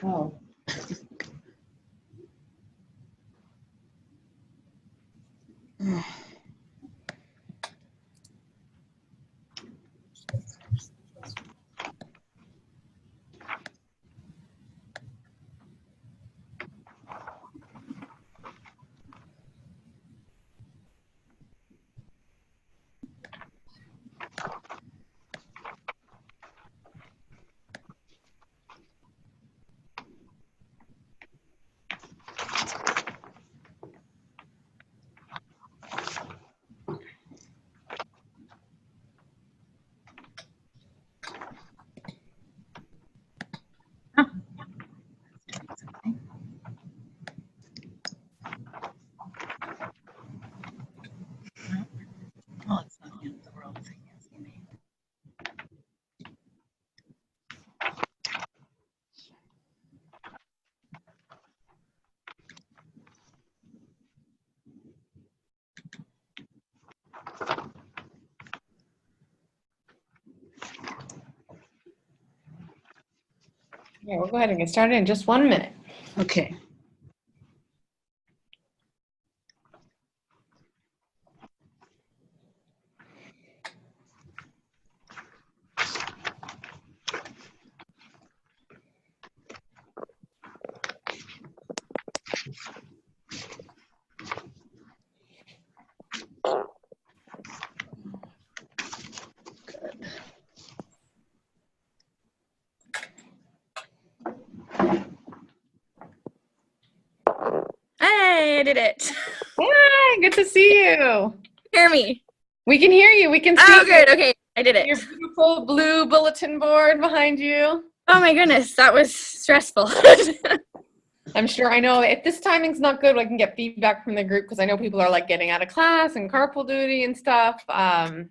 Oh. Oh, it's not the end of the world thing. Yeah, we'll go ahead and get started in just 1 minute. Okay. Hey, I did it. Hi, good to see you. Hear me? We can hear you. We can see Oh, good. Okay, I did your it. beautiful blue bulletin board behind you. Oh my goodness, that was stressful. I'm sure. I know if this timing's not good, I can get feedback from the group because I know people are like getting out of class and carpool duty and stuff. And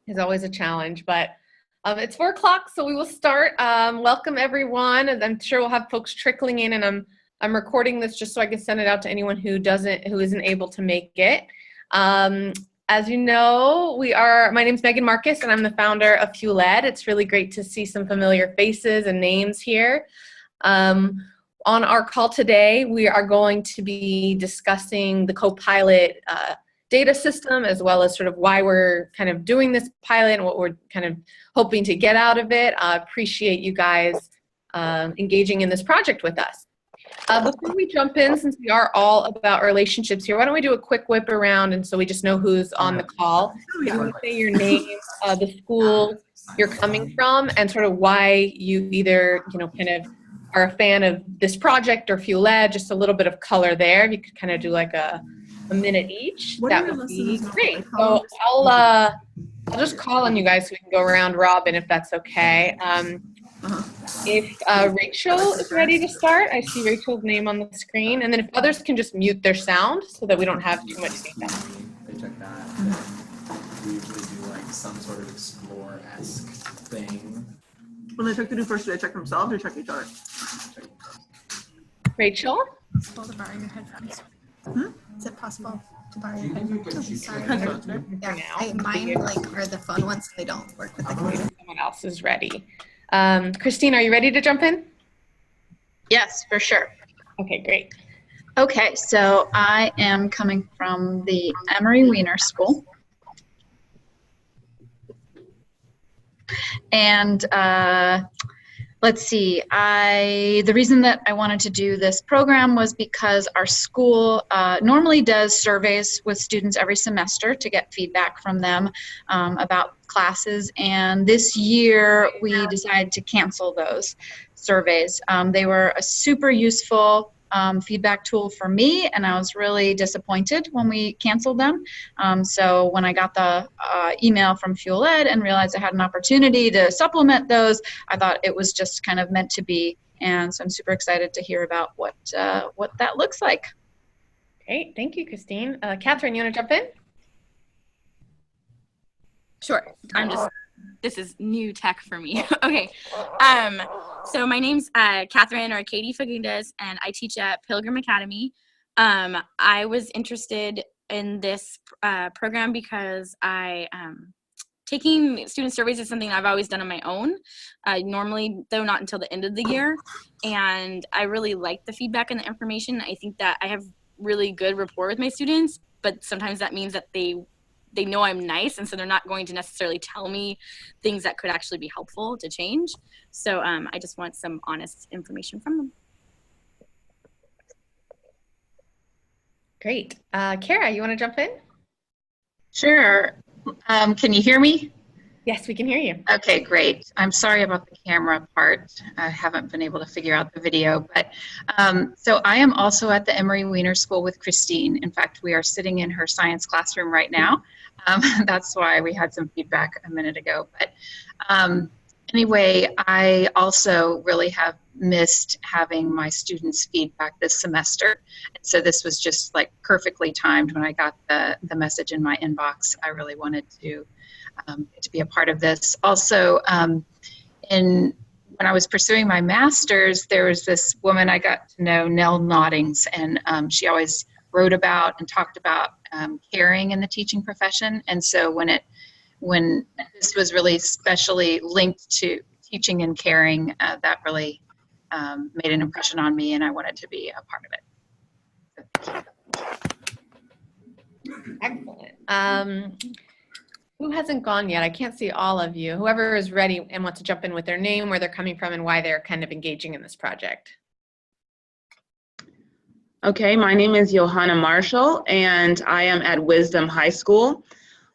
is always a challenge, but it's 4 o'clock, so we will start. Welcome everyone, and I'm sure we'll have folks trickling in. And I'm recording this just so I can send it out to anyone who isn't able to make it. As you know, my name's Megan Marcus, and I'm the founder of FuelEd. It's really great to see some familiar faces and names here. On our call today, we are going to be discussing the Copilot data system, as well as sort of why we're kind of doing this pilot and what we're kind of hoping to get out of it. I appreciate you guys engaging in this project with us. Before we jump in, since we are all about relationships here, why don't we do a quick whip around, and so we just know who's on the call. You want to say your name, the school you're coming from, and sort of why you either, kind of are a fan of this project or FuelEd, just a little bit of color there. If you could kind of do like a minute each, that would be great. So I'll just call on you guys so we can go around robin, if that's okay. If Rachel is ready to start, I see Rachel's name on the screen, and then if others can just mute their sound so that we don't have too much feedback. They check that. We usually do like some sort of explore-esque thing. When they check to do first, do they check themselves or check each other? Rachel? Is it possible to borrow your headphones? Is it possible to borrow your headphones? Sorry. Yeah, mine are the phone ones, so they don't work with the computer. Someone else is ready. Christine, are you ready to jump in? Yes, for sure. Okay, great. Okay, so I am coming from the Emory Weiner School. And let's see, the reason that I wanted to do this program was because our school normally does surveys with students every semester to get feedback from them about classes, and this year we decided to cancel those surveys. They were a super useful feedback tool for me, and I was really disappointed when we canceled them. So when I got the email from FuelEd and realized I had an opportunity to supplement those, I thought it was just kind of meant to be. And so I'm super excited to hear about what that looks like. Great, thank you, Christine. Catherine, you want to jump in? Sure. This is new tech for me. Okay. So my name's Catherine, or Katie Fagundes, and I teach at Pilgrim Academy. I was interested in this program because I taking student surveys is something I've always done on my own. Normally, though, not until the end of the year. And I really like the feedback and the information. I think that I have really good rapport with my students, but sometimes that means that they know I'm nice, and so they're not going to necessarily tell me things that could actually be helpful to change. So I just want some honest information from them. Great. Kara, you want to jump in? Sure. Can you hear me? Yes, we can hear you. Okay, great. I'm sorry about the camera part. I haven't been able to figure out the video, but so I am also at the Emory Weiner School with Christine. In fact, we are sitting in her science classroom right now. That's why we had some feedback a minute ago. But anyway, I also really have missed having my students' feedback this semester. And so this was just like perfectly timed when I got the message in my inbox. I really wanted to be a part of this. Also, when I was pursuing my master's, there was this woman I got to know, Nell Noddings, and she always wrote about and talked about caring in the teaching profession. And so when this was really specially linked to teaching and caring, that really made an impression on me, and I wanted to be a part of it. Excellent. Who hasn't gone yet? I can't see all of you. Whoever is ready and wants to jump in with their name, where they're coming from, and why they're kind of engaging in this project. Okay, my name is Johanna Marshall, and I am at Wisdom High School.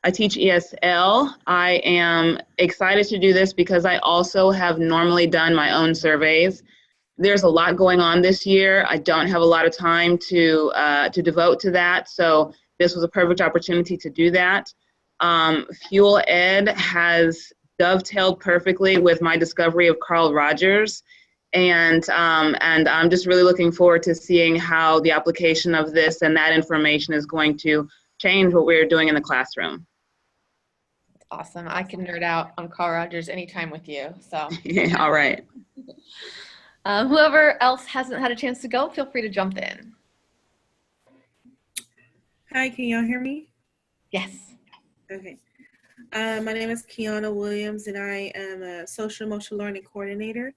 I teach ESL. I am excited to do this because I also have normally done my own surveys. There's a lot going on this year. I don't have a lot of time to devote to that, so this was a perfect opportunity to do that. FuelEd has dovetailed perfectly with my discovery of Carl Rogers, and I'm just really looking forward to seeing how the application of this and that information is going to change what we're doing in the classroom. Awesome. I can nerd out on Carl Rogers anytime with you. So Yeah, all right. Whoever else hasn't had a chance to go, feel free to jump in. Hi, can y'all hear me? Yes. Okay. My name is Kiana Williams, and I am a social emotional learning coordinator.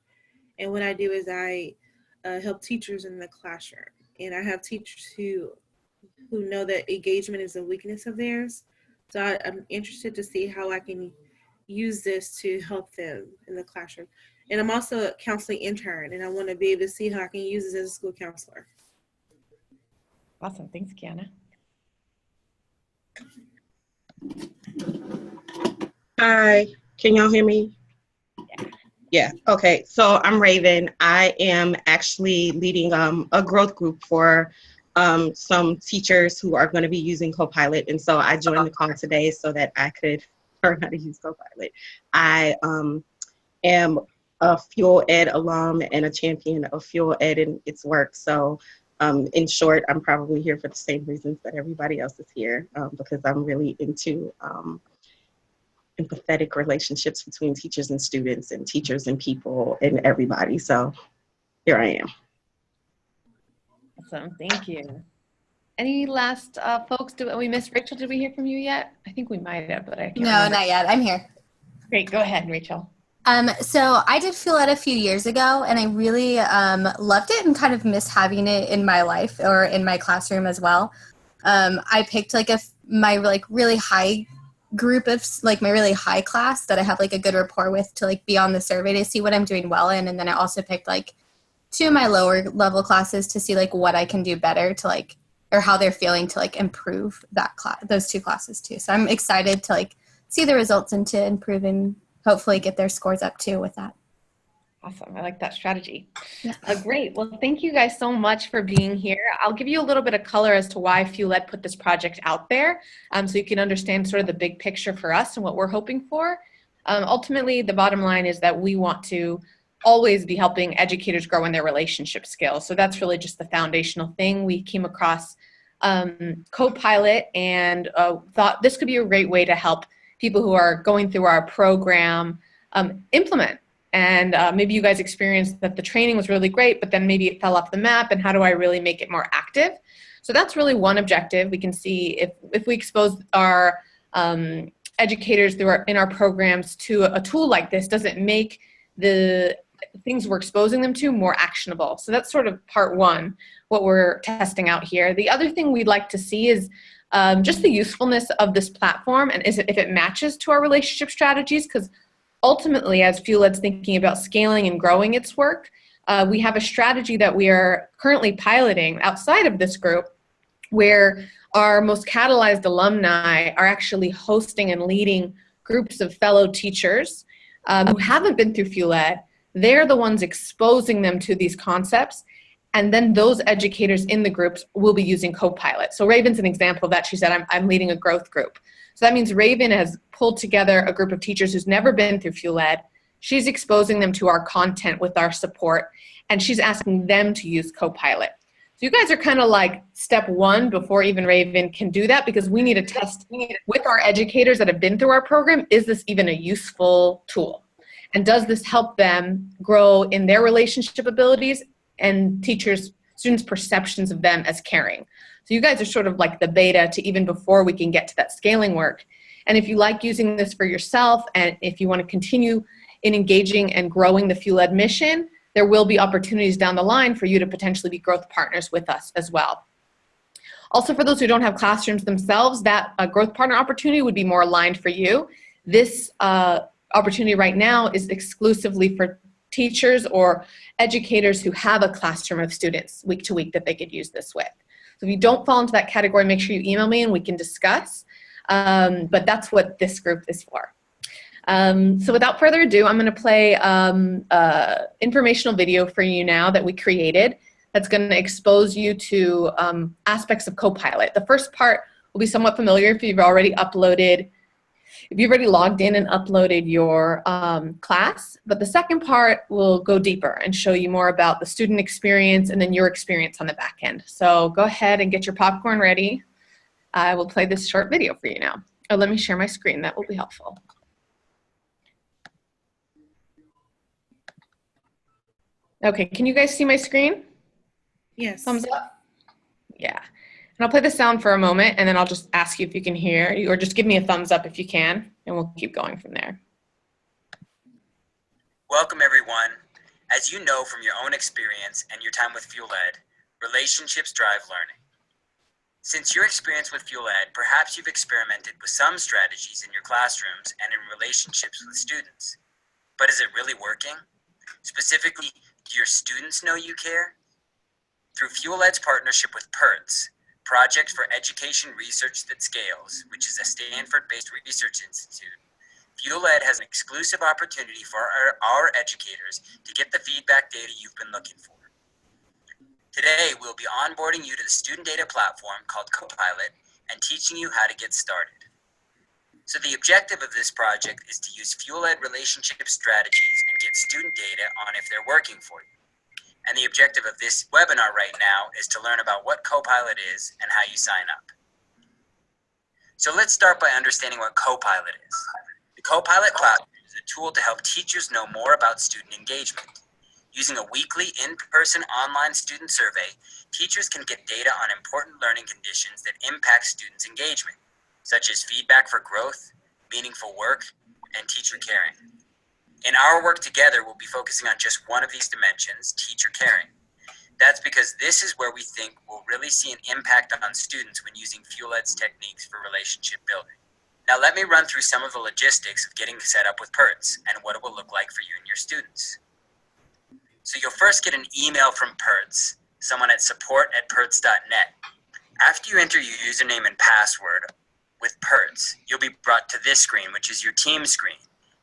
And what I do is I help teachers in the classroom. And I have teachers who know that engagement is a weakness of theirs. So I'm interested to see how I can use this to help them in the classroom. And I'm also a counseling intern, and I want to be able to see how I can use this as a school counselor. Awesome. Thanks, Kiana. Hi, can y'all hear me? Yeah, okay. So I'm Raven. I am actually leading a growth group for some teachers who are going to be using Copilot. And so I joined the call today so that I could learn how to use Copilot. I am a FuelEd alum and a champion of FuelEd and its work. So in short, I'm probably here for the same reasons that everybody else is here, because I'm really into empathetic relationships between teachers and students and teachers and people and everybody. So here I am. Awesome. Thank you. Any last folks? Did we miss Rachel? Did we hear from you yet? I think we might have, but I can't remember. Not yet. I'm here. Great. Go ahead, Rachel. So I did FuelEd a few years ago, and I really loved it and kind of miss having it in my life or in my classroom as well. I picked like my really high group of my really high class that I have like a good rapport with to like be on the survey to see what I'm doing well in, and then I also picked like 2 of my lower level classes to see like what I can do better to like, or how they're feeling to like improve that class, those 2 classes too. So I'm excited to like see the results and to improve and hopefully get their scores up too with that. Awesome. I like that strategy. Yeah. Great. Well, thank you guys so much for being here. I'll give you a little bit of color as to why FuelEd put this project out there, so you can understand sort of the big picture for us and what we're hoping for. Ultimately, the bottom line is that we want to always be helping educators grow in their relationship skills. So that's really just the foundational thing. We came across Copilot and thought this could be a great way to help people who are going through our program implement. And maybe you guys experienced that the training was really great, but then maybe it fell off the map, and how do I really make it more active? So that's really one objective. We can see if we expose our educators in our programs to a tool like this doesn't make the things we're exposing them to more actionable. So that's sort of part one, what we're testing out here. The other thing we'd like to see is just the usefulness of this platform and if it matches to our relationship strategies, because ultimately, as FuelEd's thinking about scaling and growing its work, we have a strategy that we are currently piloting outside of this group where our most catalyzed alumni are actually hosting and leading groups of fellow teachers who haven't been through FuelEd. They're the ones exposing them to these concepts, and then those educators in the groups will be using Copilot. So Raven's an example of that. She said, I'm leading a growth group. So that means Raven has pulled together a group of teachers who's never been through FuelEd. She's exposing them to our content with our support, and she's asking them to use Copilot. So you guys are kind of like step one before even Raven can do that, because we need to test with our educators that have been through our program, is this even a useful tool? And does this help them grow in their relationship abilities and students' perceptions of them as caring? So you guys are sort of like the beta to even before we can get to that scaling work. And if you like using this for yourself, and if you want to continue in engaging and growing the FuelEd mission, there will be opportunities down the line for you to potentially be growth partners with us as well. Also, for those who don't have classrooms themselves, that growth partner opportunity would be more aligned for you. This opportunity right now is exclusively for teachers or educators who have a classroom of students week to week that they could use this with. So if you don't fall into that category, make sure you email me and we can discuss. But that's what this group is for. So without further ado, I'm going to play informational video for you now that we created that's going to expose you to aspects of Copilot. The first part will be somewhat familiar if you've already logged in and uploaded your class, but the second part will go deeper and show you more about the student experience and then your experience on the back end. So go ahead and get your popcorn ready. I will play this short video for you now. Oh, let me share my screen. That will be helpful. Okay, can you guys see my screen? Yes. Thumbs up? Yeah. And I'll play the sound for a moment, and then I'll just ask you if you can hear, or just give me a thumbs up if you can, and we'll keep going from there. Welcome, everyone. As you know from your own experience and your time with FuelEd, relationships drive learning. Since your experience with FuelEd, perhaps you've experimented with some strategies in your classrooms and in relationships with students. But is it really working? Specifically, do your students know you care? Through FuelEd's partnership with PERTS, Project for Education Research That Scales, which is a Stanford-based research institute, FuelEd has an exclusive opportunity for our educators to get the feedback data you've been looking for. Today, we'll be onboarding you to the student data platform called Copilot and teaching you how to get started. So the objective of this project is to use FuelEd relationship strategies and get student data on if they're working for you. And the objective of this webinar right now is to learn about what Copilot is and how you sign up. So let's start by understanding what Copilot is. The Copilot platform is a tool to help teachers know more about student engagement. Using a weekly in-person online student survey, teachers can get data on important learning conditions that impact students' engagement, such as feedback for growth, meaningful work, and teacher caring. In our work together, we'll be focusing on just one of these dimensions, teacher caring. That's because this is where we think we'll really see an impact on students when using FuelEd's techniques for relationship building. Now let me run through some of the logistics of getting set up with PERTS and what it will look like for you and your students. So you'll first get an email from PERTS, someone at support@perts.net. After you enter your username and password with PERTS, you'll be brought to this screen, which is your team screen.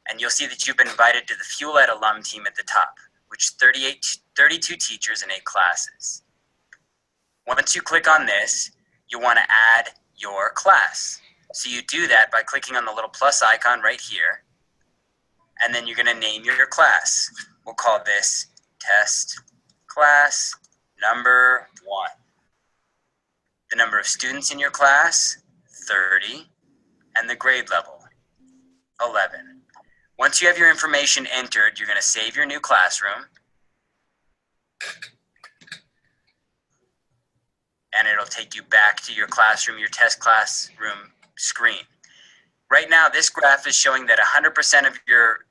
And you'll see that you've been invited to the FuelEd alum team at the top, which is 32 teachers and 8 classes. Once you click on this, you want to add your class. So you do that by clicking on the little plus icon right here, and then you're going to name your class. We'll call this test class number 1. The number of students in your class, 30, and the grade level, 11. Once you have your information entered, you're going to save your new classroom, and it'll take you back to your classroom, your test classroom screen. Right now, this graph is showing that 100% of your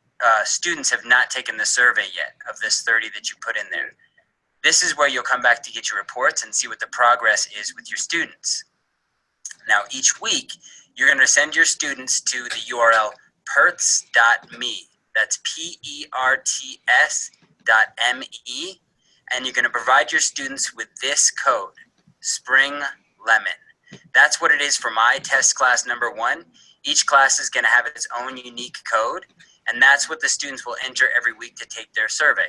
students have not taken the survey yet, of this 30 that you put in there. This is where you'll come back to get your reports and see what the progress is with your students. Now, each week, you're going to send your students to the URL perts.me. That's PERTS.me. And you're going to provide your students with this code, Spring Lemon. That's what it is for my test class number 1. Each class is going to have its own unique code, and that's what the students will enter every week to take their survey.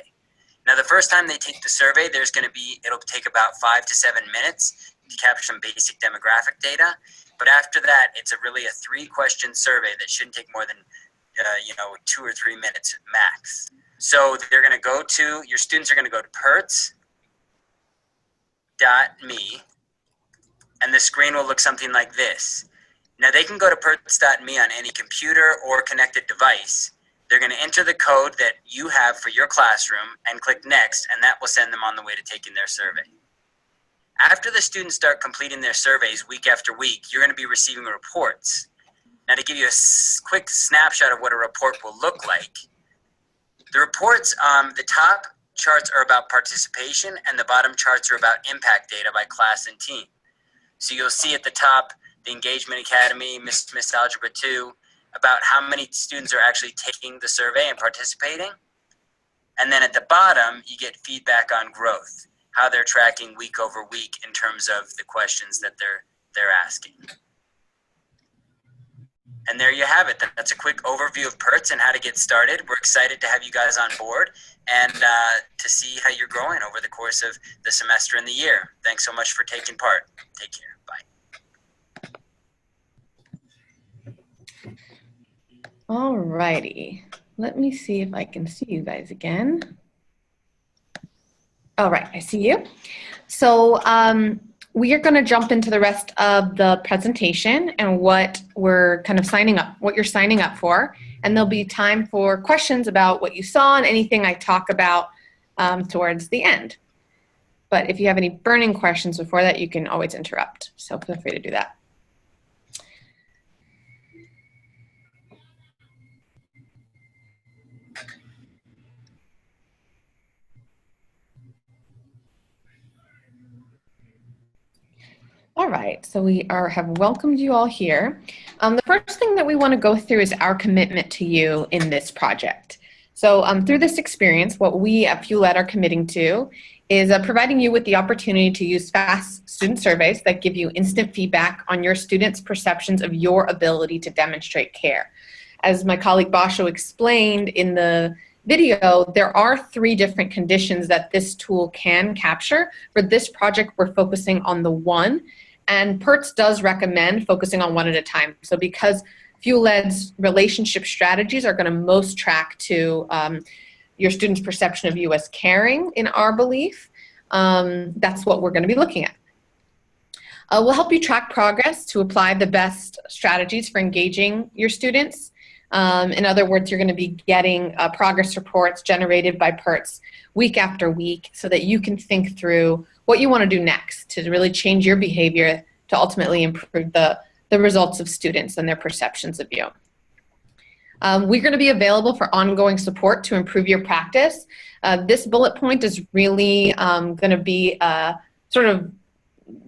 Now, the first time they take the survey, it'll take about 5 to 7 minutes to capture some basic demographic data. But after that, it's really a 3-question survey that shouldn't take more than 2 or 3 minutes max. So your students are going to go to perts.me, and the screen will look something like this. Now, they can go to perts.me on any computer or connected device. They're going to enter the code that you have for your classroom and click Next, and that will send them on the way to taking their survey. After the students start completing their surveys week after week, you're going to be receiving reports. Now, to give you a quick snapshot of what a report will look like, the reports, the top charts are about participation, and the bottom charts are about impact data by class and team. So you'll see at the top, the Engagement Academy, Miss Algebra 2, about how many students are actually taking the survey and participating. And then at the bottom, you get feedback on growth, how they're tracking week over week in terms of the questions that they're asking. And there you have it. That's a quick overview of PERTS and how to get started. We're excited to have you guys on board and to see how you're growing over the course of the semester and the year. Thanks so much for taking part. Take care. Bye. All righty. Let me see if I can see you guys again. All right, I see you. So we are going to jump into the rest of the presentation and what we're kind of what you're signing up for. And there'll be time for questions about what you saw and anything I talk about towards the end. But if you have any burning questions before that, you can always interrupt. So feel free to do that. All right, so we have welcomed you all here. The first thing that we want to go through is our commitment to you in this project. So through this experience, what we at FuelEd are committing to is providing you with the opportunity to use fast student surveys that give you instant feedback on your students' perceptions of your ability to demonstrate care. As my colleague Basho explained in the video, there are 3 different conditions that this tool can capture. For this project, we're focusing on the 1. And PERTS does recommend focusing on 1 at a time. So because FuelEd's relationship strategies are going to most track to your students' perception of you as caring in our belief, that's what we're going to be looking at. We'll help you track progress to apply the best strategies for engaging your students. In other words, you're going to be getting progress reports generated by PERTS week after week so that you can think through what you want to do next to really change your behavior to ultimately improve the results of students and their perceptions of you. We're going to be available for ongoing support to improve your practice. This bullet point is really going to be a sort of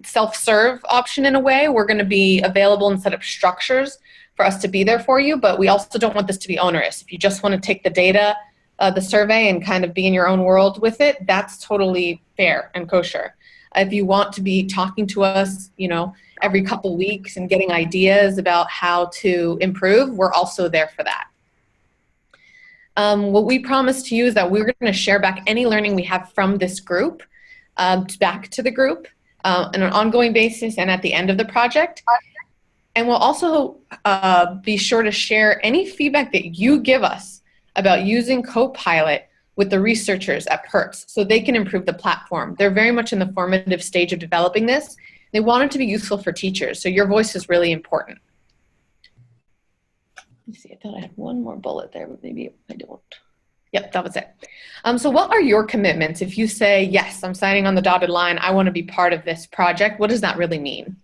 self-serve option in a way. We're going to be available and set up structures for us to be there for you, but we also don't want this to be onerous. If you just want to take the data, the survey, and kind of be in your own world with it, that's totally fair and kosher. If you want to be talking to us, every couple weeks and getting ideas about how to improve, we're also there for that. What we promise to you is that we're going to share back any learning we have from this group back to the group on an ongoing basis and at the end of the project. And we'll also be sure to share any feedback that you give us about using Copilot with the researchers at PERTS so they can improve the platform. They're very much in the formative stage of developing this. They want it to be useful for teachers, so your voice is really important. Let me see, I thought I had one more bullet there, but maybe I don't. Yep, that was it. So what are your commitments? If you say, yes, I'm signing on the dotted line, I want to be part of this project, what does that really mean?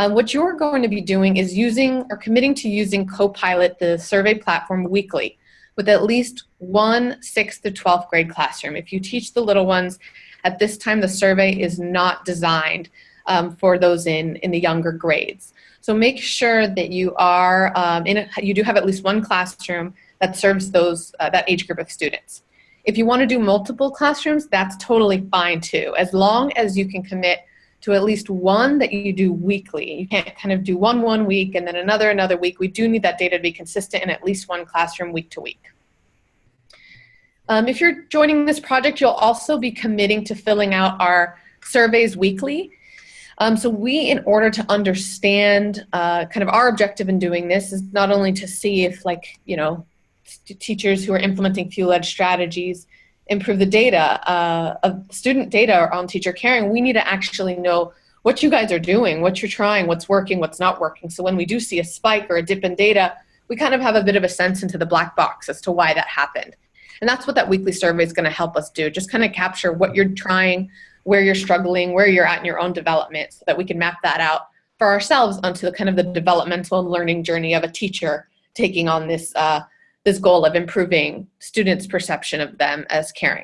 What you're going to be doing is using or committing to using Copilot, the survey platform, weekly with at least one 6th to 12th grade classroom. If you teach the little ones, at this time the survey is not designed for those in the younger grades. So make sure that you are you do have at least one classroom that serves those that age group of students. If you want to do multiple classrooms, that's totally fine too, as long as you can commit to at least one that you do weekly. You can't kind of do one week and then another week. We do need that data to be consistent in at least one classroom week to week. If you're joining this project, you'll also be committing to filling out our surveys weekly. So we, in order to understand kind of our objective in doing this, is not only to see if, like, you know, teachers who are implementing FuelEd strategies improve the data of student data on teacher caring. We need to actually know what you guys are doing, what you're trying, what's working, what's not working. So when we do see a spike or a dip in data, we kind of have a bit of a sense into the black box as to why that happened. And that's what that weekly survey is going to help us do. Just kind of capture what you're trying, where you're struggling, where you're at in your own development, so that we can map that out for ourselves onto the kind of the developmental and learning journey of a teacher taking on this this goal of improving students' perception of them as caring.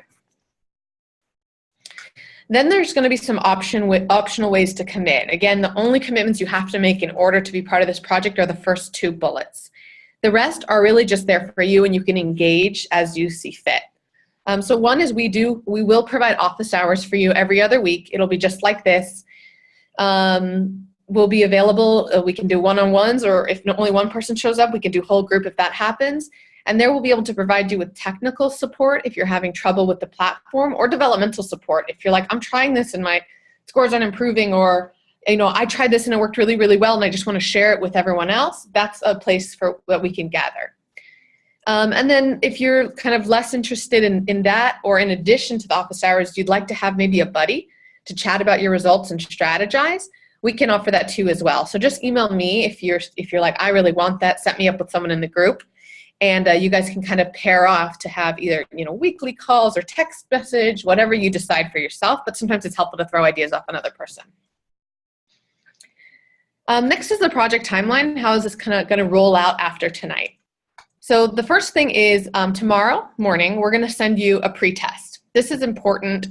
Then there's going to be some optional ways to commit. Again, the only commitments you have to make in order to be part of this project are the first 2 bullets. The rest are really just there for you, and you can engage as you see fit. So one is we will provide office hours for you every other week. It'll be just like this. We'll be available. We can do one-on-ones, or if only one person shows up, we can do whole group if that happens. And there we'll be able to provide you with technical support if you're having trouble with the platform, or developmental support if you're like, I'm trying this and my scores aren't improving, or, you know, I tried this and it worked really, really well and I just want to share it with everyone else. That's a place for that we can gather. And then if you're kind of less interested in that, or in addition to the office hours, you'd like to have maybe a buddy to chat about your results and strategize, we can offer that too as well. So just email me if you're like, I really want that, set me up with someone in the group. And you guys can kind of pair off to have either, you know, weekly calls or text message, whatever you decide for yourself, but sometimes it's helpful to throw ideas off another person. Next is the project timeline. How is this kind of going to roll out after tonight? So the first thing is tomorrow morning, we're going to send you a pre-test. This is important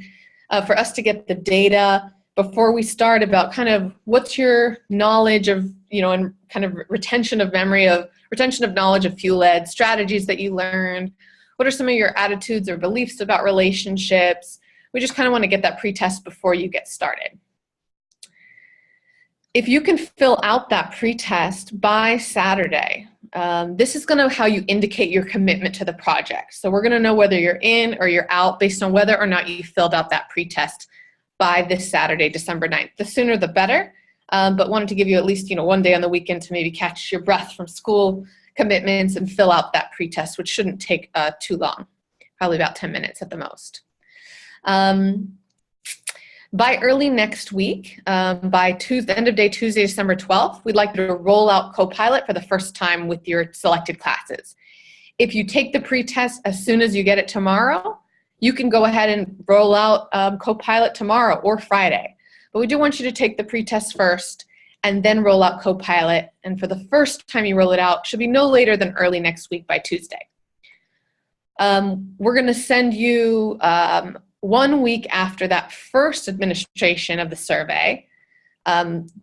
for us to get the data before we start about kind of what's your knowledge of, you know, and kind of retention of knowledge of FuelEd, strategies that you learned. What are some of your attitudes or beliefs about relationships? We just kind of want to get that pre-test before you get started. If you can fill out that pre-test by Saturday, this is going to how you indicate your commitment to the project. So we're going to know whether you're in or you're out based on whether or not you filled out that pre-test by this Saturday, December 9th. The sooner the better, but wanted to give you at least, you know, one day on the weekend to maybe catch your breath from school commitments and fill out that pre-test, which shouldn't take too long, probably about 10 minutes at the most. By early next week, by end of day Tuesday, December 12th, we'd like you to roll out Copilot for the first time with your selected classes. If you take the pre-test as soon as you get it tomorrow, you can go ahead and roll out Copilot tomorrow or Friday. But we do want you to take the pre-test first and then roll out Copilot. And for the first time you roll it out, should be no later than early next week by Tuesday. We're going to send you 1 week after that first administration of the survey,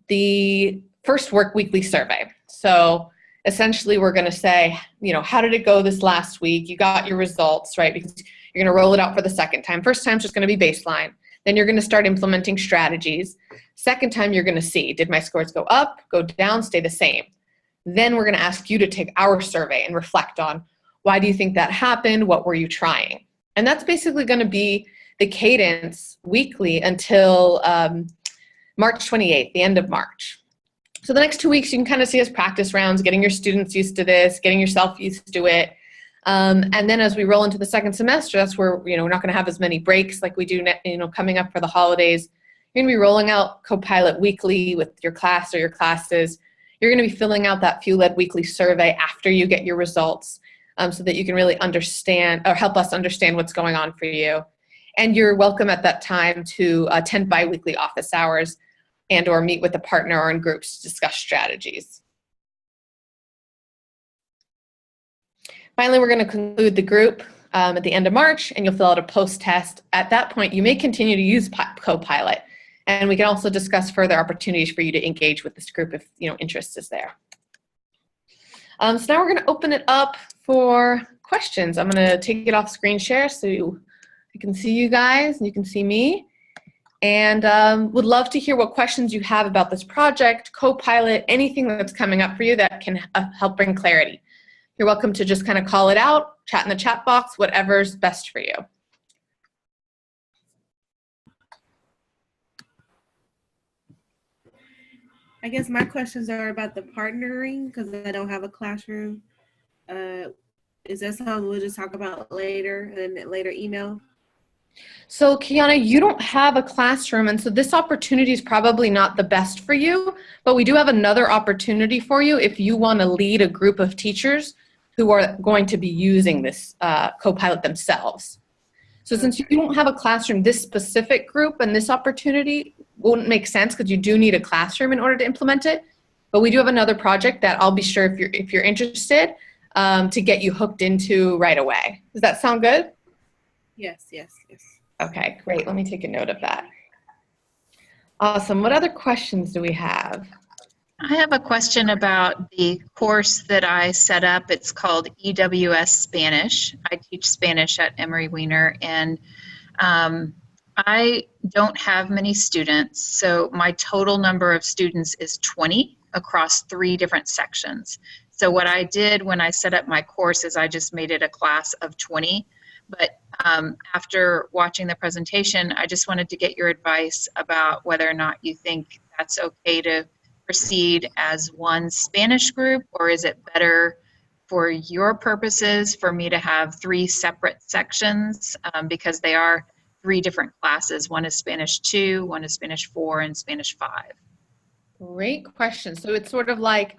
the first work weekly survey. So essentially we're going to say, you know, how did it go this last week? You got your results, right? Because you're going to roll it out for the second time. First time is just going to be baseline. Then you're going to start implementing strategies. Second time you're going to see, did my scores go up, go down, stay the same? Then we're going to ask you to take our survey and reflect on, why do you think that happened? What were you trying? And that's basically going to be the cadence weekly until March 28th, the end of March. So the next 2 weeks, you can kind of see as practice rounds, getting your students used to this, getting yourself used to it. And then as we roll into the second semester, that's where, you know, we're not going to have as many breaks like we do, you know, coming up for the holidays. You're going to be rolling out Copilot weekly with your class or your classes. You're going to be filling out that FuelEd weekly survey after you get your results, so that you can really understand or help us understand what's going on for you. And you're welcome at that time to attend bi-weekly office hours and or meet with a partner or in groups to discuss strategies. Finally, we're going to conclude the group at the end of March, and you'll fill out a post-test. At that point, you may continue to use Copilot, and we can also discuss further opportunities for you to engage with this group if interest is there. So now we're going to open it up for questions. I'm going to take it off screen share so I can see you guys and you can see me. And would love to hear what questions you have about this project, Copilot, anything that's coming up for you that can help bring clarity. You're welcome to just kind of call it out, chat in the chat box, whatever's best for you. I guess my questions are about the partnering because I don't have a classroom. Is that something we'll just talk about later and then later email? So Kiana, you don't have a classroom, and so this opportunity is probably not the best for you, but we do have another opportunity for you if you want to lead a group of teachers who are going to be using this Copilot themselves. So since you don't have a classroom, this specific group and this opportunity wouldn't make sense because you do need a classroom in order to implement it. But we do have another project that I'll be sure if you're interested to get you hooked into right away. Does that sound good? Yes, yes, yes. Okay, great. Let me take a note of that. Awesome. What other questions do we have? I have a question about the course that I set up. It's called EWS Spanish. I teach Spanish at Emory Weiner, and I don't have many students, so my total number of students is 20 across 3 different sections. So what I did when I set up my course is I just made it a class of 20, but after watching the presentation, I just wanted to get your advice about whether or not you think that's okay to proceed as one Spanish group, or is it better for your purposes for me to have 3 separate sections because they are 3 different classes. One is Spanish 2, one is Spanish 4, and Spanish 5. Great question. So it's sort of like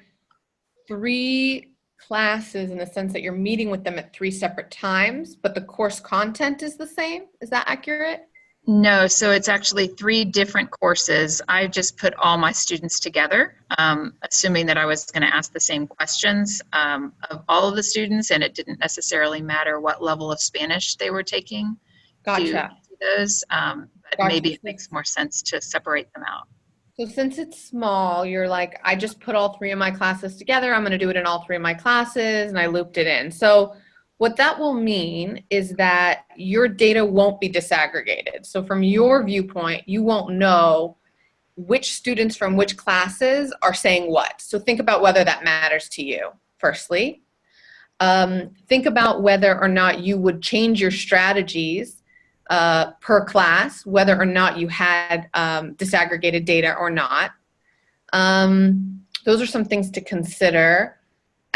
3 classes in the sense that you're meeting with them at 3 separate times, but the course content is the same. Is that accurate? No, so it's actually 3 different courses. I just put all my students together, assuming that I was going to ask the same questions of all of the students, and it didn't necessarily matter what level of Spanish they were taking. Gotcha. To those, but Gotcha. maybe it makes more sense to separate them out. So since it's small, you're like, I just put all 3 of my classes together. I'm going to do it in all 3 of my classes, and I looped it in. So what that will mean is that your data won't be disaggregated. So from your viewpoint, you won't know which students from which classes are saying what. So think about whether that matters to you, firstly. Think about whether or not you would change your strategies per class, whether or not you had disaggregated data or not. Those are some things to consider.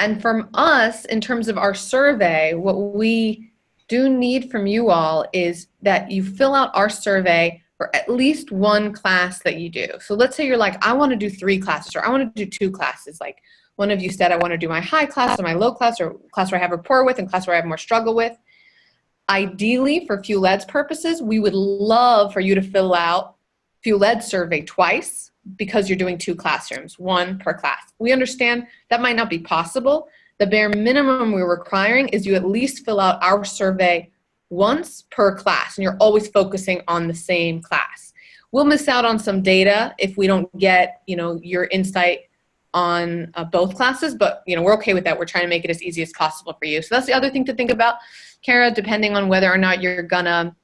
And from us, in terms of our survey, what we do need from you all is that you fill out our survey for at least 1 class that you do. So let's say you're like, I want to do 3 classes, or I want to do 2 classes. Like one of you said, I want to do my high class or my low class, or class where I have rapport with and class where I have more struggle with. Ideally, for FuelEd's purposes, we would love for you to fill out FuelEd survey twice because you're doing 2 classrooms, 1 per class. We understand that might not be possible. The bare minimum we're requiring is you at least fill out our survey once per class, and you're always focusing on the same class. We'll miss out on some data if we don't get, your insight on both classes, but we're okay with that. We're trying to make it as easy as possible for you. So that's the other thing to think about, Kara, depending on whether or not you're gonna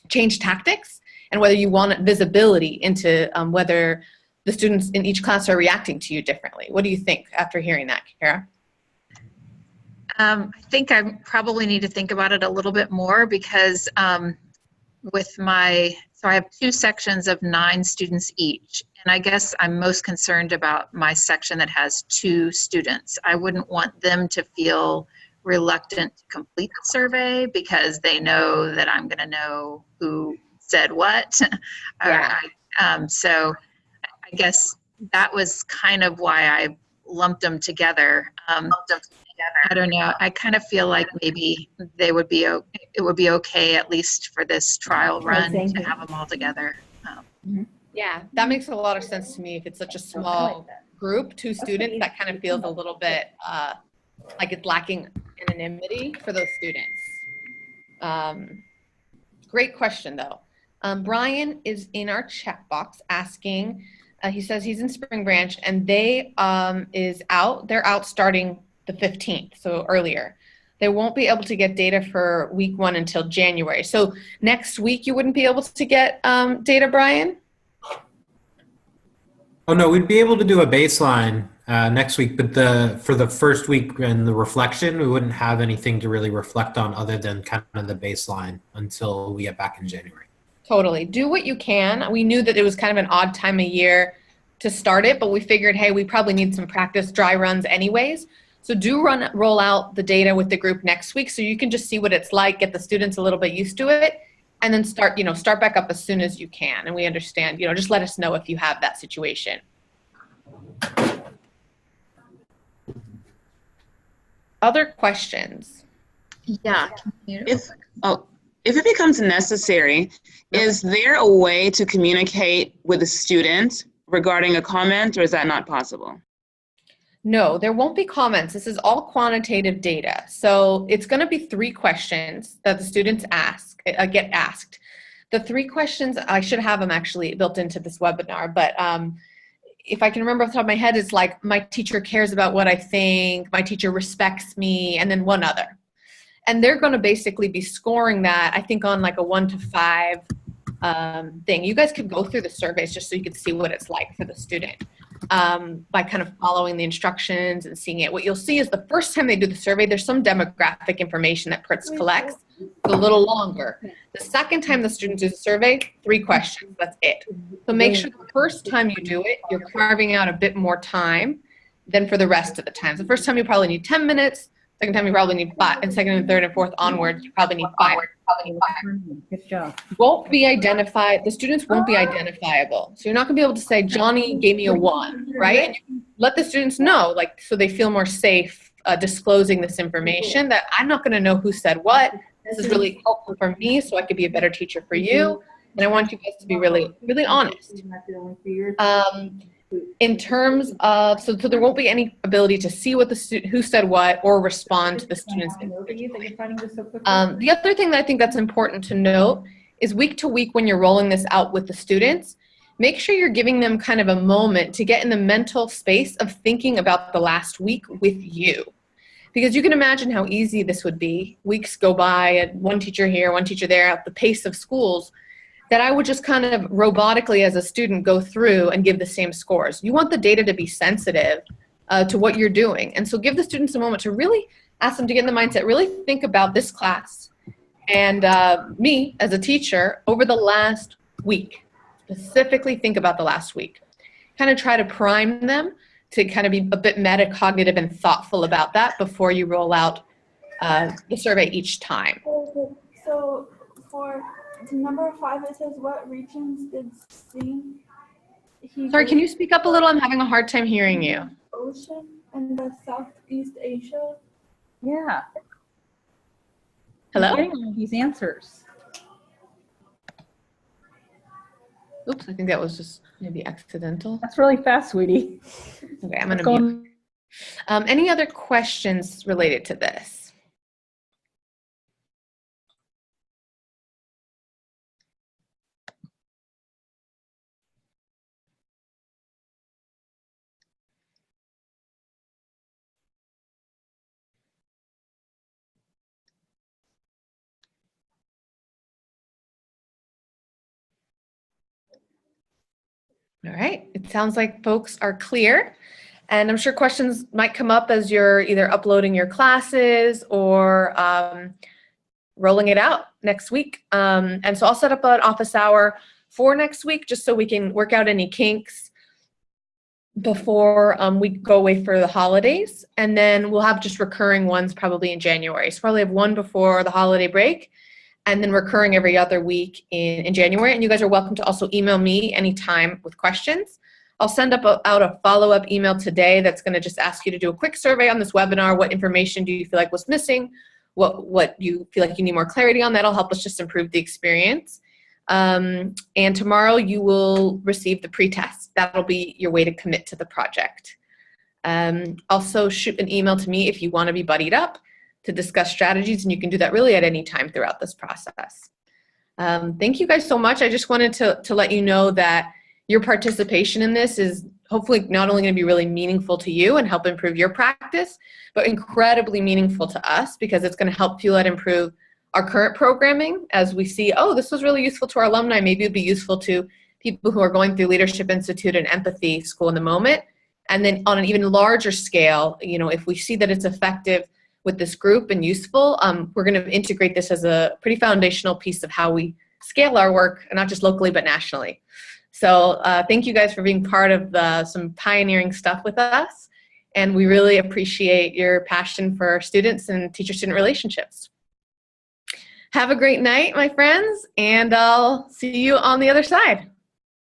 change tactics and whether you want visibility into whether the students in each class are reacting to you differently. What do you think after hearing that, Kara? I think I probably need to think about it a little bit more because so I have 2 sections of 9 students each. And I guess I'm most concerned about my section that has 2 students. I wouldn't want them to feel reluctant to complete the survey because they know that I'm going to know who said what. Yeah. So I guess that was kind of why I lumped them together. I don't know. I kind of feel like maybe it would be okay, at least for this trial run, to have them all together. Yeah, that makes a lot of sense to me. If it's such a small group, 2 students, that kind of feels a little bit like it's lacking anonymity for those students. Great question, though. Brian is in our chat box asking, he says he's in Spring Branch and they're out starting the 15th, so earlier. They won't be able to get data for week 1 until January. So next week you wouldn't be able to get data, Brian? Oh no, we'd be able to do a baseline next week, but for the first week and the reflection, we wouldn't have anything to really reflect on other than kind of the baseline until we get back in January. Totally. Do what you can. We knew that it was kind of an odd time of year to start it, but we figured, hey, we probably need some practice dry runs anyways. So do roll out the data with the group next week so you can just see what it's like, get the students a little bit used to it, and then start back up as soon as you can. And we understand, just let us know if you have that situation. Other questions? Yeah. If it becomes necessary, is there a way to communicate with a student regarding a comment, or is that not possible? No, there won't be comments. This is all quantitative data. So it's going to be 3 questions that the students get asked. The 3 questions, I should have them actually built into this webinar, but if I can remember off the top of my head, it's like, my teacher cares about what I think, my teacher respects me, and then one other. And they're going to basically be scoring that, I think, on like a 1 to 5 thing. You guys could go through the surveys just so you could see what it's like for the student by kind of following the instructions and seeing it. What you'll see is the first time they do the survey, there's some demographic information that PRITS collects. It's a little longer. The second time the students do the survey, 3 questions. That's it. So make sure the first time you do it, you're carving out a bit more time than for the rest of the time. The first time you probably need 10 minutes. Second time you probably need 5, and second and third and fourth onwards, you probably need 5. Good job. Won't be identified. The students won't be identifiable. So you're not gonna be able to say, Johnny gave me a 1, right? And you can let the students know, like, so they feel more safe disclosing this information, that I'm not gonna know who said what. This is really helpful for me, so I could be a better teacher for you. And I want you guys to be really, really honest. In terms of, so there won't be any ability to see what who said what or respond to the students. The other thing that I think that's important to note is week to week when you're rolling this out with the students, make sure you're giving them kind of a moment to get in the mental space of thinking about the last week with you. Because you can imagine how easy this would be. Weeks go by, and one teacher here, one teacher there, at the pace of schools, that I would just kind of robotically as a student go through and give the same scores. You want the data to be sensitive to what you're doing. And so give the students a moment to really ask them to get in the mindset, really think about this class and me as a teacher over the last week. Specifically think about the last week. Kind of try to prime them to kind of be a bit metacognitive and thoughtful about that before you roll out the survey each time. So for number 5, it says, what regions did sing? Sorry, can you speak up a little? I'm having a hard time hearing you. Ocean and the Southeast Asia. Yeah. Hello? I'm getting all these answers. Oops, I think that was just maybe accidental. That's really fast, sweetie. Okay, I'm gonna mute. Any other questions related to this? All right, it sounds like folks are clear. And I'm sure questions might come up as you're either uploading your classes or rolling it out next week. And so I'll set up an office hour for next week just so we can work out any kinks before we go away for the holidays. And then we'll have just recurring ones probably in January. So probably have one before the holiday break and then recurring every other week in January. And you guys are welcome to also email me anytime with questions. I'll send out a follow-up email today that's going to just ask you to do a quick survey on this webinar. What information do you feel like was missing? What you feel like you need more clarity on? That'll help us just improve the experience. And tomorrow you will receive the pretest. That'll be your way to commit to the project. Also shoot an email to me if you want to be buddied up to discuss strategies, and you can do that really at any time throughout this process. Thank you guys so much. I just wanted to let you know that your participation in this is hopefully not only going to be really meaningful to you and help improve your practice, but incredibly meaningful to us, because it's going to help FuelEd improve our current programming as we see, oh, this was really useful to our alumni. Maybe it'd be useful to people who are going through Leadership Institute and Empathy School in the moment. And then on an even larger scale, you know, if we see that it's effective with this group and useful, we're going to integrate this as a pretty foundational piece of how we scale our work, not just locally, but nationally. So thank you guys for being part of some pioneering stuff with us. And we really appreciate your passion for students and teacher-student relationships. Have a great night, my friends, and I'll see you on the other side.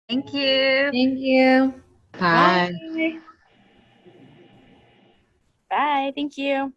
Thank you. Thank you. Bye. Bye. Thank you.